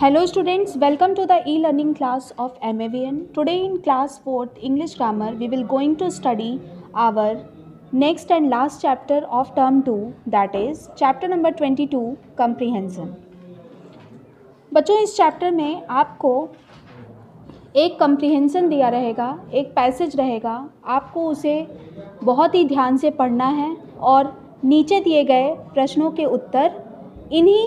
Hello students, welcome to the e-learning class of MAVN. Today in class 4th English grammar we will going to study our next and last chapter of term 2, that is chapter number 22 comprehension. बच्चों इस chapter में आपको एक comprehension दिया रहेगा, एक passage रहेगा, आपको उसे बहुत ही ध्यान से पढ़ना है और नीचे दिए गए प्रश्नों के उत्तर इन्हीं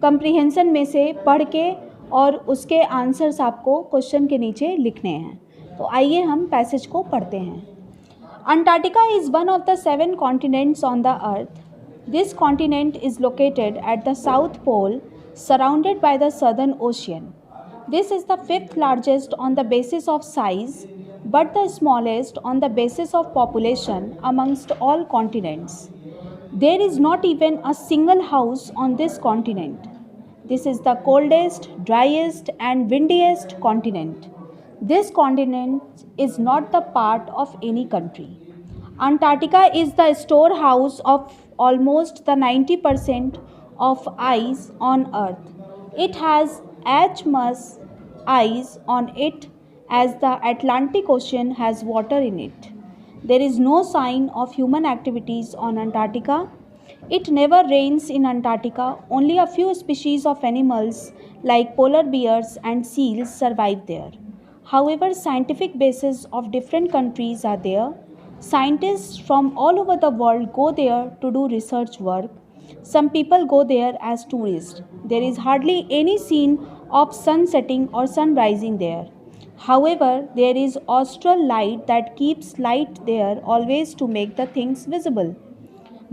कंप्रीहेंशन में से पढ़ के और उसके आंसर्स आपको क्वेश्चन के नीचे लिखने हैं। तो आइए हम पैसेज को पढ़ते हैं। Antarctica is one of the 7 continents on the earth. This continent is located at the south pole surrounded by the southern ocean. This is the 5th largest on the basis of size but the smallest on the basis of population amongst all continents. There is not even a single house on this continent. This is the coldest, driest and windiest continent. This continent is not the part of any country. Antarctica is the storehouse of almost the 90% of ice on Earth. It has as much ice on it as the Atlantic Ocean has water in it. There is no sign of human activities on Antarctica. It never rains in Antarctica. Only a few species of animals like polar bears and seals survive there. However, scientific bases of different countries are there. Scientists from all over the world go there to do research work. Some people go there as tourists. There is hardly any scene of sun setting or sun rising there. However, there is austral light that keeps light there always to make the things visible.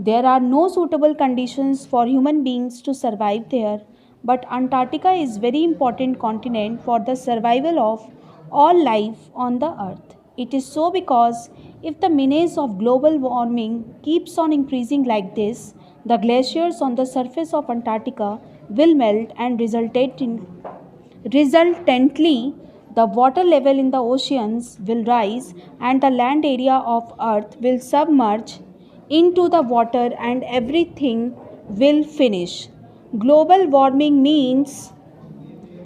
There are no suitable conditions for human beings to survive there, but Antarctica is very important continent for the survival of all life on the earth. It is so because if the menace of global warming keeps on increasing like this, the glaciers on the surface of Antarctica will melt and resultantly the water level in the oceans will rise and the land area of earth will submerge into the water and everything will finish. Global warming means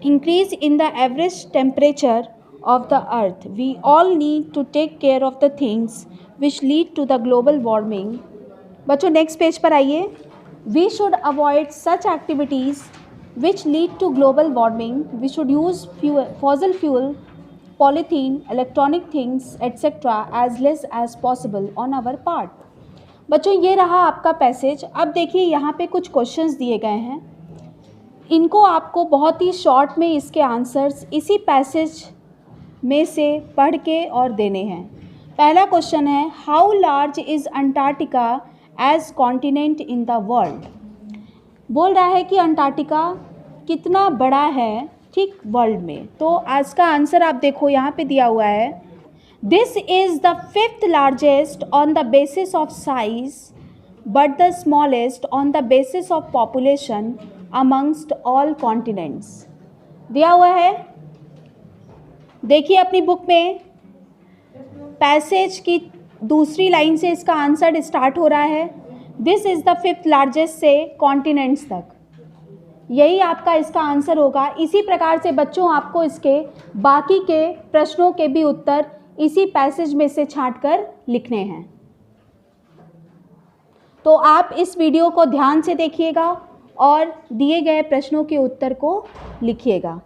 increase in the average temperature of the earth. We all need to take care of the things which lead to the global warming. बच्चों next page पर आइए. We should avoid such activities which lead to global warming. We should use fossil fuel, polythene, electronic things, etc. as less as possible on our part. बच्चों ये रहा आपका passage. अब देखिए यहाँ पे कुछ क्वेश्चंस दिए गए हैं. इनको आपको बहुत ही शॉर्ट में इसके आंसर्स इसी पैसेज में से पढ़ के और देने हैं. पहला क्वेश्चन है, how large is Antarctica as continent in the world. बोल रहा है कि अंटार्कटिका कितना बड़ा है ठीक वर्ल्ड में. तो आज का आंसर आप देखो यहाँ पे दिया हुआ है, this is the 5th largest on the basis of size but the smallest on the basis of population amongst all continents. दिया हुआ है, देखिए अपनी बुक में पैसेज की दूसरी लाइन से इसका आंसर स्टार्ट हो रहा है. This is the 5th largest से कॉन्टिनेंट्स तक, यही आपका इसका आंसर होगा. इसी प्रकार से बच्चों आपको इसके बाकी के प्रश्नों के भी उत्तर इसी पैसेज में से छांट कर लिखने हैं. तो आप इस वीडियो को ध्यान से देखिएगा और दिए गए प्रश्नों के उत्तर को लिखिएगा.